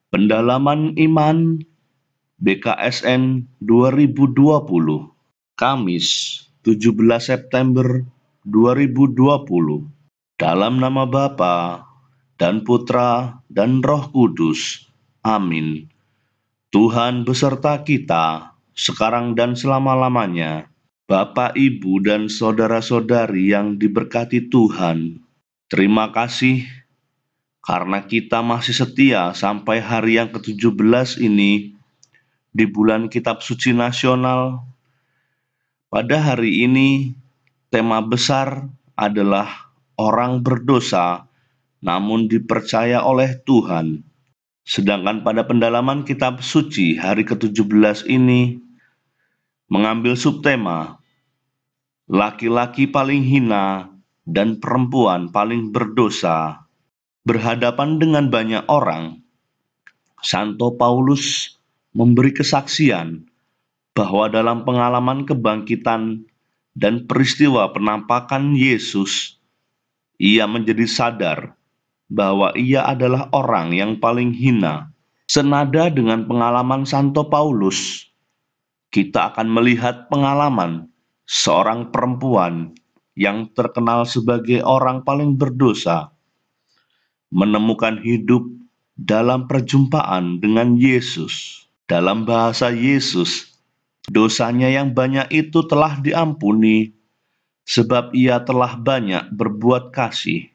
Pendalaman Iman BKSN 2020, Kamis 17 September 2020. Dalam nama Bapa dan Putra dan Roh Kudus. Amin. Tuhan beserta kita, sekarang dan selama-lamanya. Bapak, Ibu, dan saudara-saudari yang diberkati Tuhan, terima kasih karena kita masih setia sampai hari yang ke-17 ini di bulan Kitab Suci Nasional. Pada hari ini, tema besar adalah orang berdosa namun dipercaya oleh Tuhan. Sedangkan pada pendalaman Kitab Suci hari ke-17 ini mengambil subtema laki-laki paling hina dan perempuan paling berdosa. Berhadapan dengan banyak orang, Santo Paulus memberi kesaksian bahwa dalam pengalaman kebangkitan dan peristiwa penampakan Yesus, ia menjadi sadar bahwa ia adalah orang yang paling hina. Senada dengan pengalaman Santo Paulus, kita akan melihat pengalaman seorang perempuan yang terkenal sebagai orang paling berdosa, menemukan hidup dalam perjumpaan dengan Yesus. Dalam bahasa Yesus, dosanya yang banyak itu telah diampuni, sebab ia telah banyak berbuat kasih.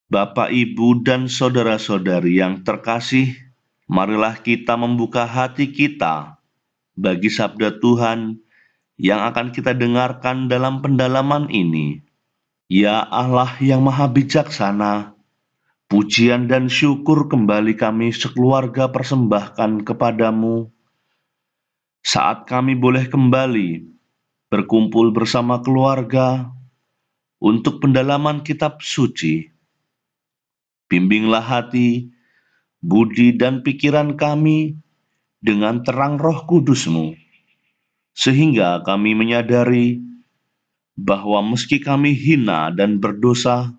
Bapak, Ibu, dan saudara-saudari yang terkasih, marilah kita membuka hati kita bagi sabda Tuhan yang akan kita dengarkan dalam pendalaman ini. Ya Allah yang maha bijaksana, pujian dan syukur kembali kami sekeluarga persembahkan kepadamu saat kami boleh kembali berkumpul bersama keluarga untuk pendalaman kitab suci. Bimbinglah hati, budi, dan pikiran kami dengan terang Roh Kudus-Mu, sehingga kami menyadari bahwa meski kami hina dan berdosa,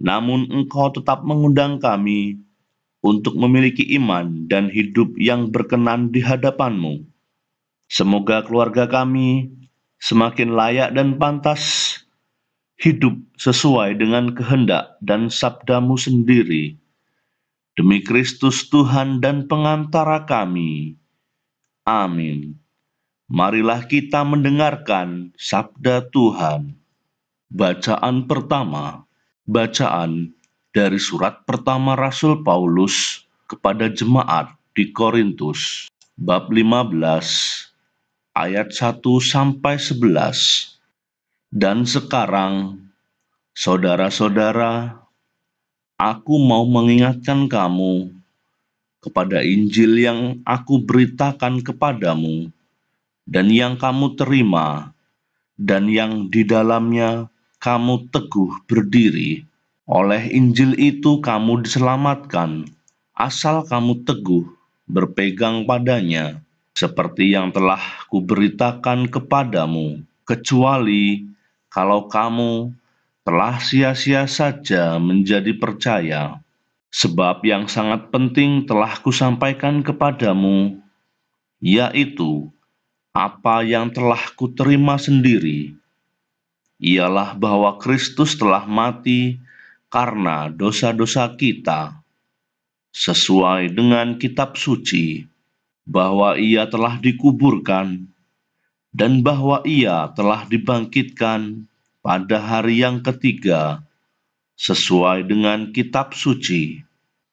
namun Engkau tetap mengundang kami untuk memiliki iman dan hidup yang berkenan di hadapan-Mu. Semoga keluarga kami semakin layak dan pantas hidup sesuai dengan kehendak dan sabda-Mu sendiri. Demi Kristus Tuhan dan pengantara kami. Amin. Marilah kita mendengarkan sabda Tuhan. Bacaan pertama. Bacaan dari surat pertama Rasul Paulus kepada jemaat di Korintus, bab 15, ayat 1 sampai 11. Dan sekarang, saudara-saudara, aku mau mengingatkan kamu kepada Injil yang aku beritakan kepadamu, dan yang kamu terima, dan yang di dalamnya kamu teguh berdiri. Oleh Injil itu kamu diselamatkan, asal kamu teguh berpegang padanya, seperti yang telah kuberitakan kepadamu, kecuali kalau kamu telah sia-sia saja menjadi percaya. Sebab yang sangat penting telah kusampaikan kepadamu, yaitu apa yang telah kuterima sendiri, ialah bahwa Kristus telah mati karena dosa-dosa kita, sesuai dengan kitab suci, bahwa ia telah dikuburkan, dan bahwa ia telah dibangkitkan pada hari yang ketiga, sesuai dengan kitab suci,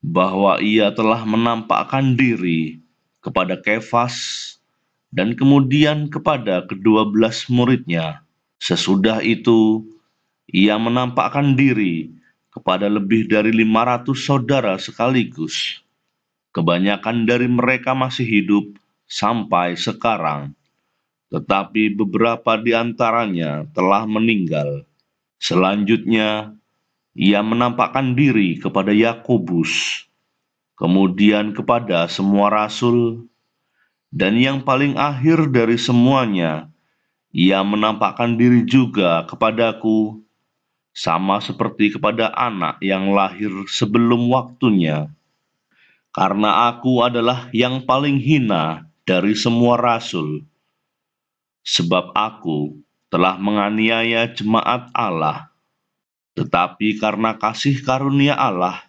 bahwa ia telah menampakkan diri kepada Kefas dan kemudian kepada ke-12 muridnya. Sesudah itu, ia menampakkan diri kepada lebih dari 500 saudara sekaligus. Kebanyakan dari mereka masih hidup sampai sekarang, tetapi beberapa di antaranya telah meninggal. Selanjutnya, ia menampakkan diri kepada Yakobus, kemudian kepada semua rasul, dan yang paling akhir dari semuanya, ia menampakkan diri juga kepadaku, sama seperti kepada anak yang lahir sebelum waktunya. karena aku adalah yang paling hina dari semua rasul, sebab aku telah menganiaya jemaat Allah. Tetapi karena kasih karunia Allah,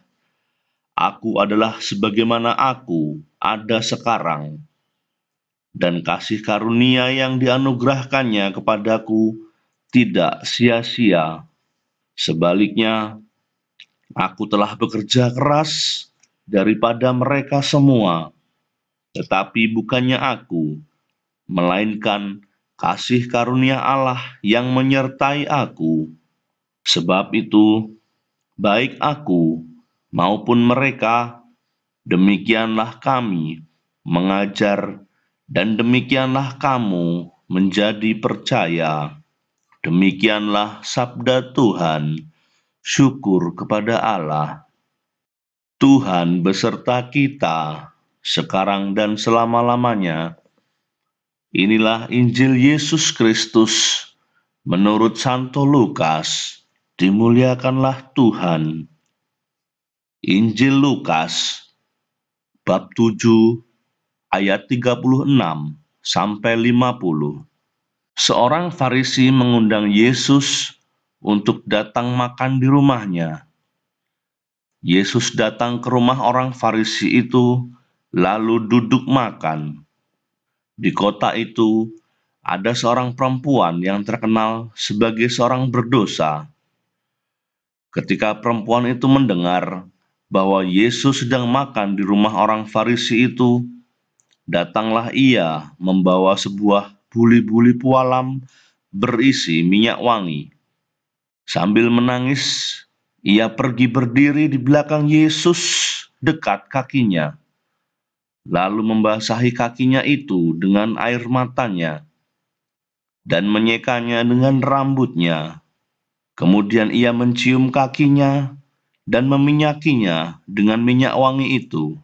aku adalah sebagaimana aku ada sekarang, dan kasih karunia yang dianugerahkannya kepadaku tidak sia-sia. Sebaliknya, aku telah bekerja keras daripada mereka semua, tetapi bukannya aku, melainkan kasih karunia Allah yang menyertai aku. Sebab itu, baik aku maupun mereka, demikianlah kami mengajar, dan demikianlah kamu menjadi percaya. Demikianlah sabda Tuhan. Syukur kepada Allah. Tuhan beserta kita, sekarang dan selama-lamanya. Inilah Injil Yesus Kristus menurut Santo Lukas. Dimuliakanlah Tuhan. Injil Lukas, bab 7, ayat 36 sampai 50. Seorang Farisi mengundang Yesus untuk datang makan di rumahnya. Yesus datang ke rumah orang Farisi itu, lalu duduk makan. Di kota itu, ada seorang perempuan yang terkenal sebagai seorang berdosa. Ketika perempuan itu mendengar bahwa Yesus sedang makan di rumah orang Farisi itu, datanglah ia membawa sebuah buli-buli pualam berisi minyak wangi. Sambil menangis, ia pergi berdiri di belakang Yesus dekat kakinya, lalu membasahi kakinya itu dengan air matanya dan menyekanya dengan rambutnya. Kemudian ia mencium kakinya dan meminyakinya dengan minyak wangi itu.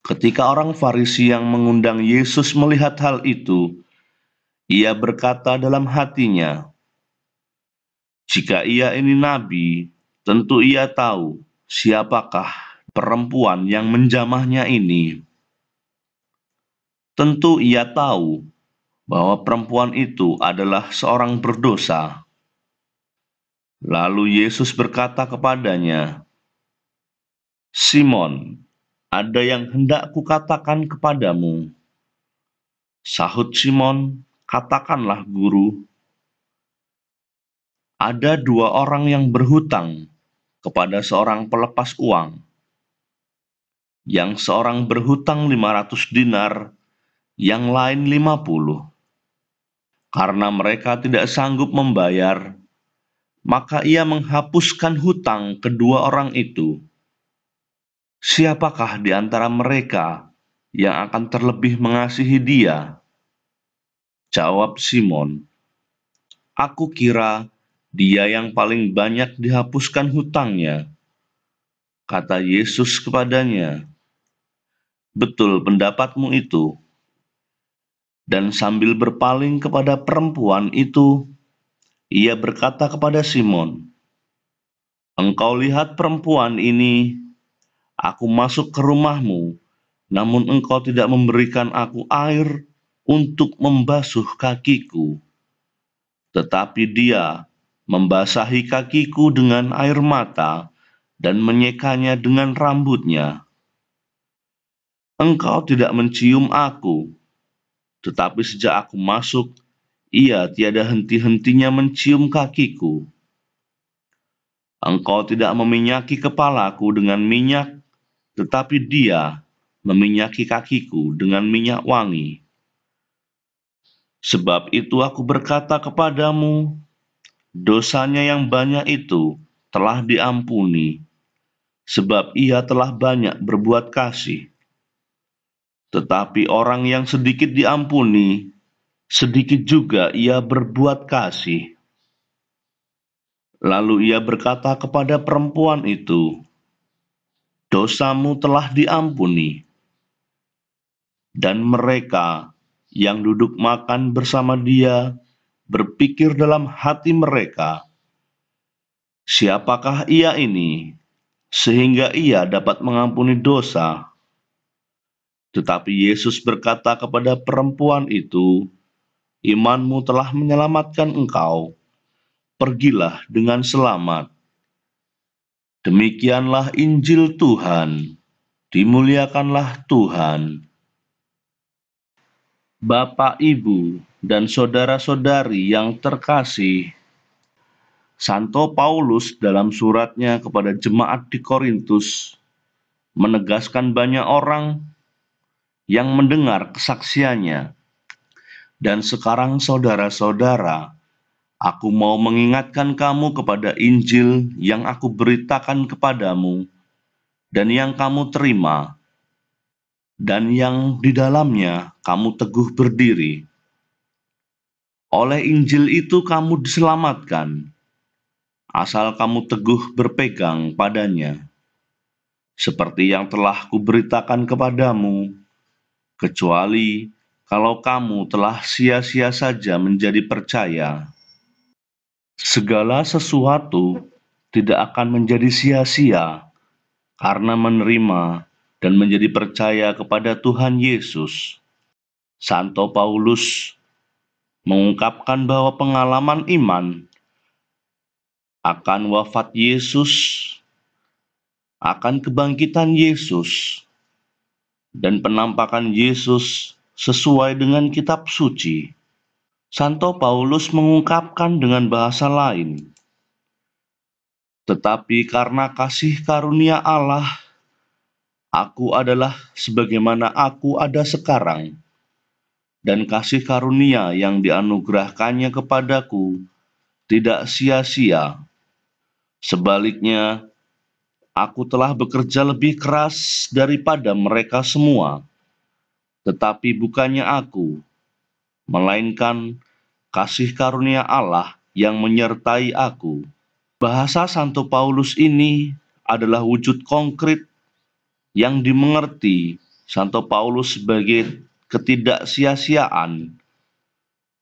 Ketika orang Farisi yang mengundang Yesus melihat hal itu, ia berkata dalam hatinya, "Jika ia ini nabi, tentu ia tahu siapakah perempuan yang menjamahnya ini. Tentu ia tahu bahwa perempuan itu adalah seorang berdosa." Lalu Yesus berkata kepadanya, "Simon, ada yang hendak kukatakan kepadamu." Sahut Simon, "Katakanlah, Guru." Ada dua orang yang berhutang kepada seorang pelepas uang. Yang seorang berhutang 500 dinar, yang lain 50. Karena mereka tidak sanggup membayar, maka ia menghapuskan hutang kedua orang itu. Siapakah di antara mereka yang akan terlebih mengasihi dia? Jawab Simon, "Aku kira dia yang paling banyak dihapuskan hutangnya." Kata Yesus kepadanya, "Betul pendapatmu itu." Dan sambil berpaling kepada perempuan itu, ia berkata kepada Simon, "Engkau lihat perempuan ini, aku masuk ke rumahmu, namun engkau tidak memberikan aku air untuk membasuh kakiku. Tetapi dia membasahi kakiku dengan air mata dan menyekanya dengan rambutnya. Engkau tidak mencium aku, tetapi sejak aku masuk, ia tiada henti-hentinya mencium kakiku. Engkau tidak meminyaki kepalaku dengan minyak, tetapi dia meminyaki kakiku dengan minyak wangi. Sebab itu aku berkata kepadamu, dosanya yang banyak itu telah diampuni, sebab ia telah banyak berbuat kasih. Tetapi orang yang sedikit diampuni, sedikit juga ia berbuat kasih." Lalu ia berkata kepada perempuan itu, "Dosamu telah diampuni." Dan mereka yang duduk makan bersama dia berpikir dalam hati mereka, "Siapakah ia ini? sehingga ia dapat mengampuni dosa. Tetapi Yesus berkata kepada perempuan itu, "Imanmu telah menyelamatkan engkau. Pergilah dengan selamat." Demikianlah Injil Tuhan. Dimuliakanlah Tuhan. Bapak, Ibu, dan saudara-saudari yang terkasih, Santo Paulus dalam suratnya kepada jemaat di Korintus menegaskan banyak orang yang mendengar kesaksiannya. Dan sekarang saudara-saudara, aku mau mengingatkan kamu kepada Injil yang aku beritakan kepadamu dan yang kamu terima, dan yang di dalamnya kamu teguh berdiri. Oleh Injil itu kamu diselamatkan, asal kamu teguh berpegang padanya. Seperti yang telah kuberitakan kepadamu, kecuali kalau kamu telah sia-sia saja menjadi percaya. Segala sesuatu tidak akan menjadi sia-sia karena menerima dan menjadi percaya kepada Tuhan Yesus. Santo Paulus mengungkapkan bahwa pengalaman iman akan wafat Yesus, akan kebangkitan Yesus, dan penampakan Yesus sesuai dengan kitab suci. Santo Paulus mengungkapkan dengan bahasa lain, "Tetapi karena kasih karunia Allah, aku adalah sebagaimana aku ada sekarang, dan kasih karunia yang dianugerahkannya kepadaku tidak sia-sia. Sebaliknya, aku telah bekerja lebih keras daripada mereka semua, tetapi bukannya aku, melainkan kasih karunia Allah yang menyertai aku." Bahasa Santo Paulus ini adalah wujud konkret yang dimengerti Santo Paulus sebagai ketidaksia-siaan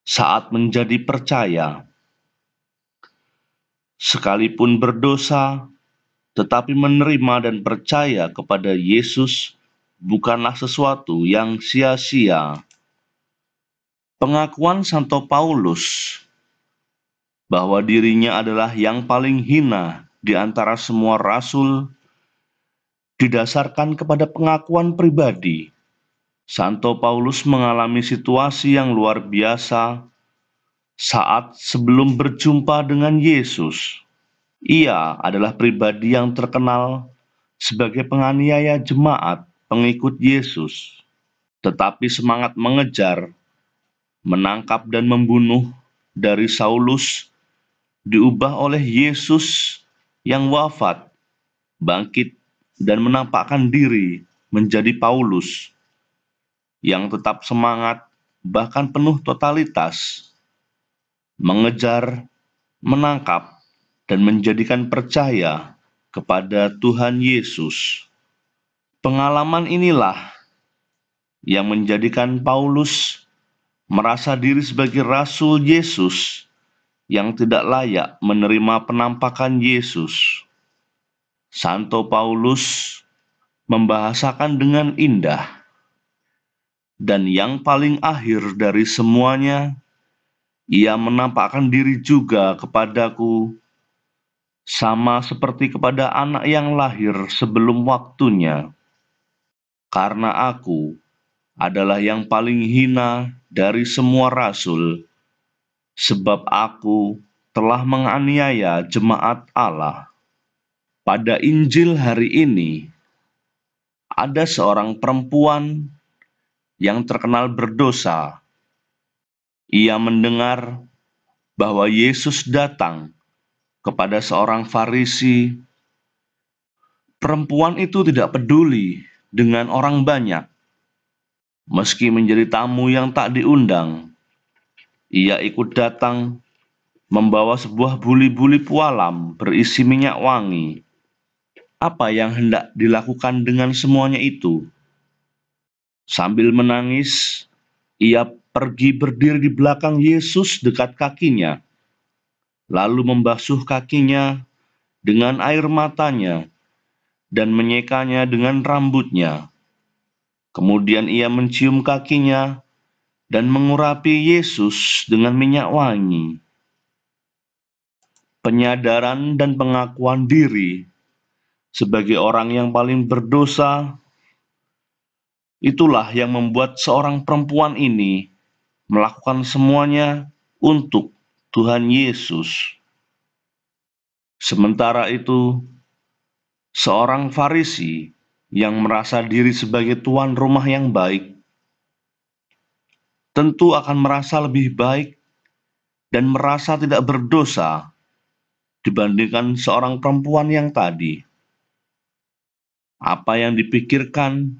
saat menjadi percaya. Sekalipun berdosa, tetapi menerima dan percaya kepada Yesus bukanlah sesuatu yang sia-sia. Pengakuan Santo Paulus bahwa dirinya adalah yang paling hina di antara semua rasul didasarkan kepada pengakuan pribadi. Santo Paulus mengalami situasi yang luar biasa saat sebelum berjumpa dengan Yesus. Ia adalah pribadi yang terkenal sebagai penganiaya jemaat pengikut Yesus, tetapi semangat mengejar, menangkap dan membunuh dari Saulus diubah oleh Yesus yang wafat, bangkit, dan menampakkan diri menjadi Paulus, yang tetap semangat bahkan penuh totalitas, mengejar, menangkap, dan menjadikan percaya kepada Tuhan Yesus. Pengalaman inilah yang menjadikan Paulus merasa diri sebagai rasul Yesus yang tidak layak menerima penampakan Yesus. Santo Paulus membahasakan dengan indah, dan yang paling akhir dari semuanya, ia menampakkan diri juga kepadaku, sama seperti kepada anak yang lahir sebelum waktunya. Karena aku adalah yang paling hina dari semua rasul, sebab aku telah menganiaya jemaat Allah. Pada Injil hari ini, ada seorang perempuan yang terkenal berdosa. Ia mendengar bahwa Yesus datang kepada seorang Farisi. Perempuan itu tidak peduli dengan orang banyak. Meski menjadi tamu yang tak diundang, ia ikut datang membawa sebuah buli-buli pualam berisi minyak wangi. Apa yang hendak dilakukan dengan semuanya itu? Sambil menangis, ia pergi berdiri di belakang Yesus dekat kakinya, lalu membasuh kakinya dengan air matanya dan menyekanya dengan rambutnya. Kemudian ia mencium kakinya dan mengurapi Yesus dengan minyak wangi. Penyadaran dan pengakuan diri sebagai orang yang paling berdosa, itulah yang membuat seorang perempuan ini melakukan semuanya untuk Tuhan Yesus. Sementara itu, seorang Farisi yang merasa diri sebagai tuan rumah yang baik, tentu akan merasa lebih baik dan merasa tidak berdosa dibandingkan seorang perempuan yang tadi. Apa yang dipikirkan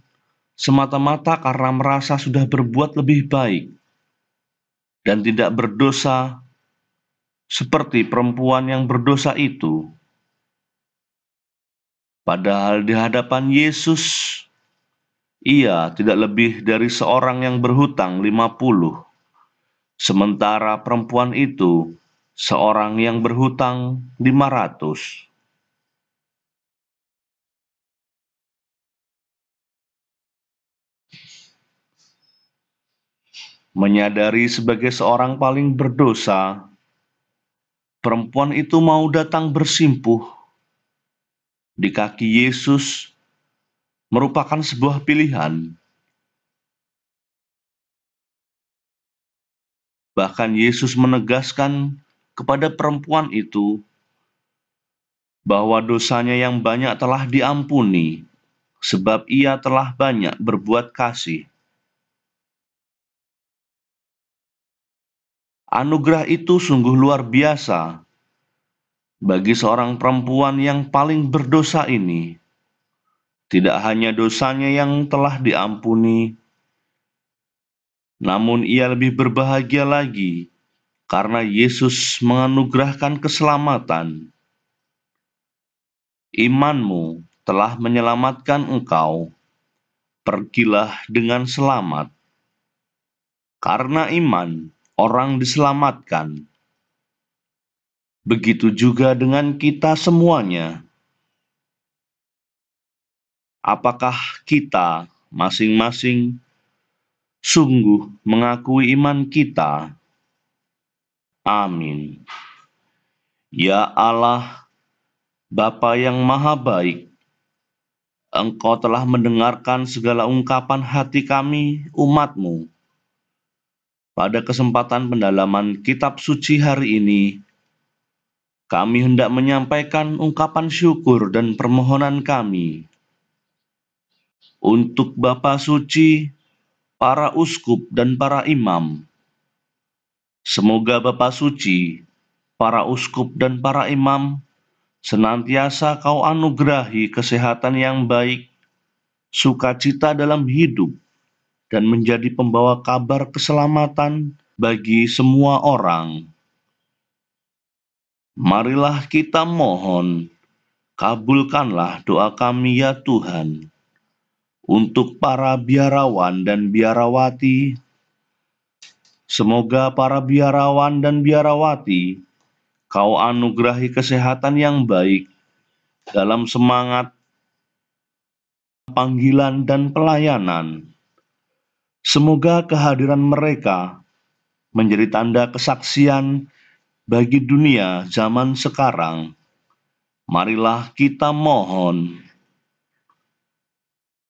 semata-mata karena merasa sudah berbuat lebih baik dan tidak berdosa seperti perempuan yang berdosa itu. Padahal di hadapan Yesus, ia tidak lebih dari seorang yang berhutang 50, sementara perempuan itu seorang yang berhutang 500. Menyadari sebagai seorang paling berdosa, perempuan itu mau datang bersimpuh di kaki Yesus merupakan sebuah pilihan. Bahkan Yesus menegaskan kepada perempuan itu bahwa dosanya yang banyak telah diampuni, sebab ia telah banyak berbuat kasih. Anugerah itu sungguh luar biasa bagi seorang perempuan yang paling berdosa ini. Tidak hanya dosanya yang telah diampuni, namun ia lebih berbahagia lagi karena Yesus menganugerahkan keselamatan. Imanmu telah menyelamatkan engkau. Pergilah dengan selamat. Karena iman, orang diselamatkan. Begitu juga dengan kita semuanya. Apakah kita masing-masing sungguh mengakui iman kita? Amin. Ya Allah, Bapa yang Maha Baik, Engkau telah mendengarkan segala ungkapan hati kami, umat-Mu. Pada kesempatan pendalaman kitab suci hari ini, kami hendak menyampaikan ungkapan syukur dan permohonan kami untuk Bapa Suci, para uskup, dan para imam. Semoga Bapa Suci, para uskup, dan para imam senantiasa Kau anugerahi kesehatan yang baik, sukacita dalam hidup, dan menjadi pembawa kabar keselamatan bagi semua orang. Marilah kita mohon, kabulkanlah doa kami ya Tuhan, untuk para biarawan dan biarawati. Semoga para biarawan dan biarawati Kau anugerahi kesehatan yang baik dalam semangat panggilan dan pelayanan. Semoga kehadiran mereka menjadi tanda kesaksian bagi dunia zaman sekarang. Marilah kita mohon,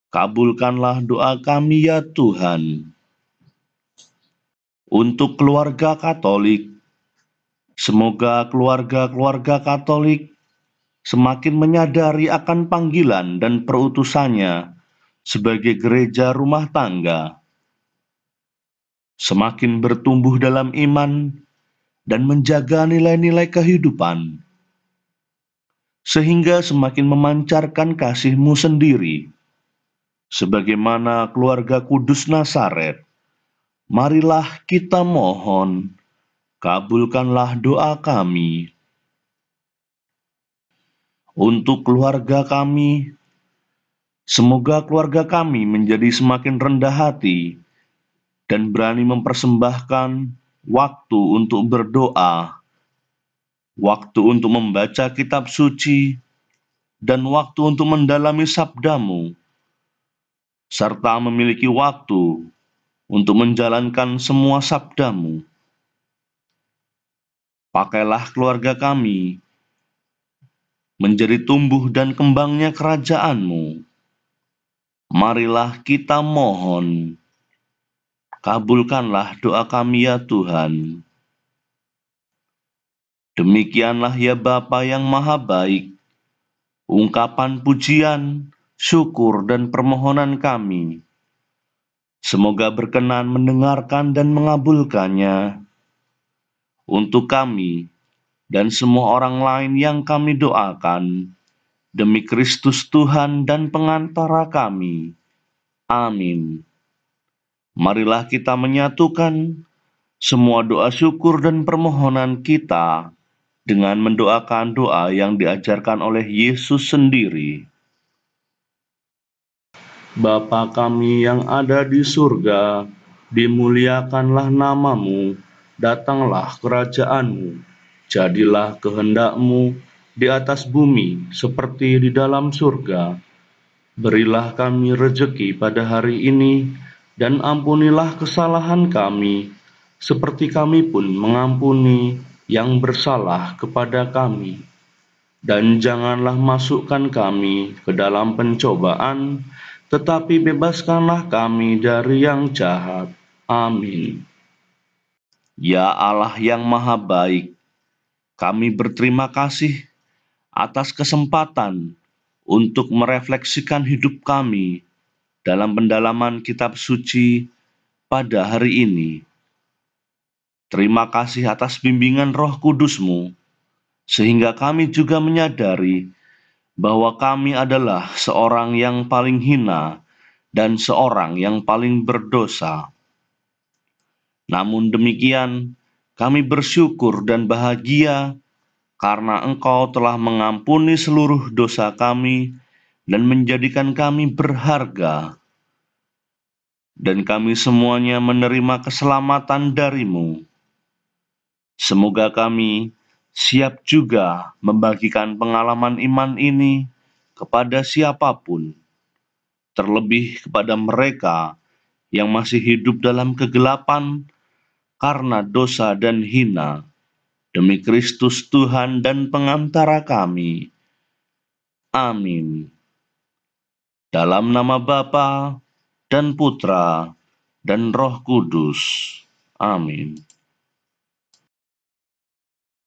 kabulkanlah doa kami ya Tuhan. Untuk keluarga Katolik, semoga keluarga-keluarga Katolik semakin menyadari akan panggilan dan perutusannya sebagai gereja rumah tangga, semakin bertumbuh dalam iman dan menjaga nilai-nilai kehidupan, sehingga semakin memancarkan kasih-Mu sendiri, sebagaimana keluarga kudus Nazaret. Marilah kita mohon, kabulkanlah doa kami. Untuk keluarga kami, semoga keluarga kami menjadi semakin rendah hati dan berani mempersembahkan waktu untuk berdoa, waktu untuk membaca kitab suci, dan waktu untuk mendalami sabdamu, serta memiliki waktu untuk menjalankan semua sabdamu. Pakailah keluarga kami menjadi tumbuh dan kembangnya kerajaan-Mu. Marilah kita mohon, kabulkanlah doa kami ya Tuhan. Demikianlah ya Bapa yang Maha Baik, ungkapan pujian, syukur, dan permohonan kami. Semoga berkenan mendengarkan dan mengabulkannya untuk kami dan semua orang lain yang kami doakan, demi Kristus Tuhan dan pengantara kami. Amin. Marilah kita menyatukan semua doa syukur dan permohonan kita dengan mendoakan doa yang diajarkan oleh Yesus sendiri. Bapa kami yang ada di surga, dimuliakanlah namamu, datanglah kerajaan-Mu, jadilah kehendak-Mu di atas bumi seperti di dalam surga. Berilah kami rejeki pada hari ini, dan ampunilah kesalahan kami, seperti kami pun mengampuni yang bersalah kepada kami. Dan janganlah masukkan kami ke dalam pencobaan, tetapi bebaskanlah kami dari yang jahat. Amin. Ya Allah yang Maha Baik, kami berterima kasih atas kesempatan untuk merefleksikan hidup kami dalam pendalaman kitab suci pada hari ini. Terima kasih atas bimbingan Roh Kudus-Mu, sehingga kami juga menyadari bahwa kami adalah seorang yang paling hina dan seorang yang paling berdosa. Namun demikian, kami bersyukur dan bahagia karena Engkau telah mengampuni seluruh dosa kami dan menjadikan kami berharga. Dan kami semuanya menerima keselamatan dari-Mu. Semoga kami siap juga membagikan pengalaman iman ini kepada siapapun, terlebih kepada mereka yang masih hidup dalam kegelapan karena dosa dan hina, demi Kristus Tuhan dan pengantara kami. Amin. Dalam nama Bapa dan Putra dan Roh Kudus. Amin.